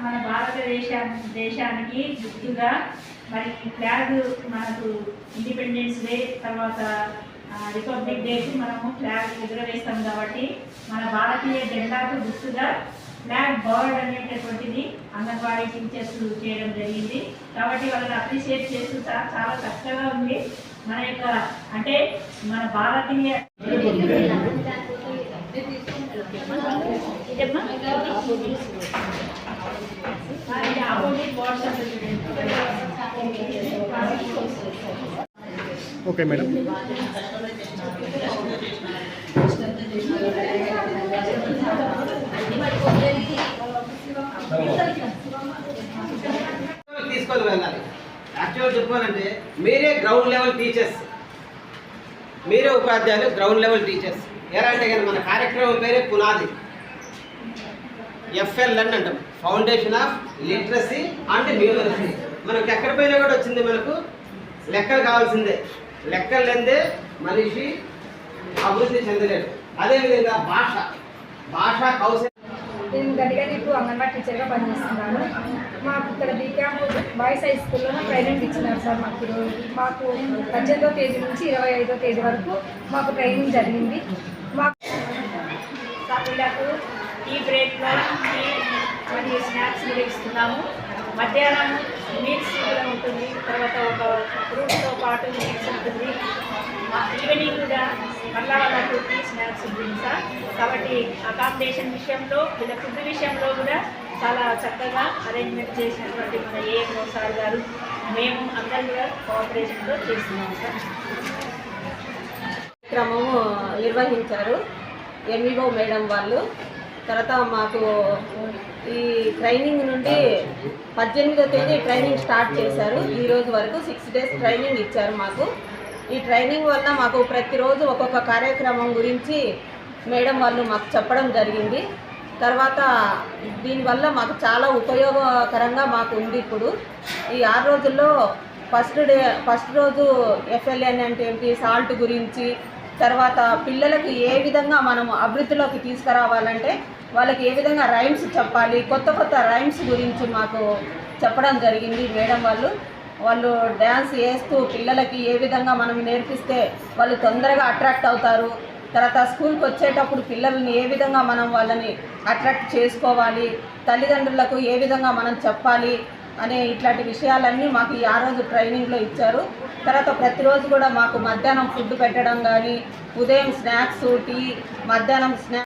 మన దేశానికి గుర్తుగా మరి ఈ ఫ్లాగ్ మనకు ఇండిపెండెన్స్ డే తర్వాత రిపబ్లిక్ డేకి మనము ఫ్లాగ్ ఎగురవేస్తాం కాబట్టి మన భారతీయ జెండాకు గుర్తుగా ఫ్లాగ్ బర్డ్ అనేటటువంటిది అంగన్వాడీ టీచర్స్ చేయడం జరిగింది. కాబట్టి వాళ్ళని అప్రిషియేట్ చేస్తూ చాలా చక్కగా ఉంది. మన యొక్క అంటే మన భారతీయ ఓకే మేడం. తీసుకొని వెళ్ళాలి. యాక్చువల్గా చెప్పాలంటే మీరే గ్రౌండ్ లెవెల్ టీచర్స్, మీరే ఉపాధ్యాయులు గ్రౌండ్ లెవెల్ టీచర్స్. ఎలా అంటే కానీ మన కార్యక్రమం పేరే పునాది, FLN అంటాం, foundation of literacy and numeracy. మనకు ఎక్కడ పైన కూడా వచ్చింది, మనకు లెక్కలు కావాల్సిందే. లెక్కలు లేదే మనిషి అభివృద్ధి చెందలేడు. అదేవిధంగా భాష కౌశల్యం. నేను గడిగడిపు అంగన్వాడీ టీచర్గా పనిచేస్తున్నాను. మాకు ఇక్కడ బీక్యాంప్ బాయ్స్ హై స్కూల్లో ట్రైనింగ్ ఇచ్చినారు సార్. మాకు 18వ తేదీ నుంచి 25వ తేదీ వరకు మాకు ట్రైనింగ్ జరిగింది. మాకు వీళ్ళకు టీ బ్రేక్లో టీ మరియు స్నాక్స్ కూడా ఇస్తున్నాము. మధ్యాహ్నం మీల్స్ కూడా ఉంటుంది. తర్వాత ఒక ఫ్రూట్స్తో పాటు మీల్స్ ఉంటుంది. ఈవినింగ్ కూడా మళ్ళా వాళ్ళకు టీ స్నాక్స్ ఉంటుంది సార్. కాబట్టి అకామిడేషన్ విషయంలో వీళ్ళ ఫుడ్ విషయంలో కూడా చాలా చక్కగా అరేంజ్మెంట్ చేసినటువంటి మన ఏఎంఓ సార్ గారు, మేము అందరం కూడా కోఆపరేషన్తో చేస్తున్నాం సార్. క్రమము నిర్వహించారు ఎంఈఓ మేడం వాళ్ళు. తర్వాత మాకు ఈ ట్రైనింగ్ నుండి 18వ తేదీ ట్రైనింగ్ స్టార్ట్ చేశారు. ఈ రోజు వరకు 6 days ట్రైనింగ్ ఇచ్చారు మాకు. ఈ ట్రైనింగ్ వల్ల మాకు ప్రతిరోజు ఒక్కొక్క కార్యక్రమం గురించి మేడం వాళ్ళు మాకు చెప్పడం జరిగింది. తర్వాత దీనివల్ల మాకు చాలా ఉపయోగకరంగా మాకు ఉంది. ఇప్పుడు ఈ 6 రోజుల్లో ఫస్ట్ రోజు FLN అంటే ఏంటి, సాల్ట్ గురించి, తర్వాత పిల్లలకి ఏ విధంగా మనము అభివృద్ధిలోకి తీసుకురావాలంటే వాళ్ళకి ఏ విధంగా రైమ్స్ చెప్పాలి, కొత్త రైమ్స్ గురించి మాకు చెప్పడం జరిగింది మేడం వాళ్ళు డ్యాన్స్ వేస్తూ పిల్లలకి ఏ విధంగా మనం నేర్పిస్తే వాళ్ళు తొందరగా అట్రాక్ట్ అవుతారు. తర్వాత స్కూల్కి వచ్చేటప్పుడు పిల్లల్ని ఏ విధంగా మనం వాళ్ళని అట్రాక్ట్ చేసుకోవాలి, తల్లిదండ్రులకు ఏ విధంగా మనం చెప్పాలి అనే ఇట్లాంటి విషయాలన్నీ మాకు ఈ 6 రోజు ట్రైనింగ్లో ఇచ్చారు. తర్వాత ప్రతిరోజు కూడా మాకు మధ్యాహ్నం ఫుడ్ పెట్టడం కానీ, ఉదయం స్నాక్స్, టీ, మధ్యాహ్నం స్నాక్స్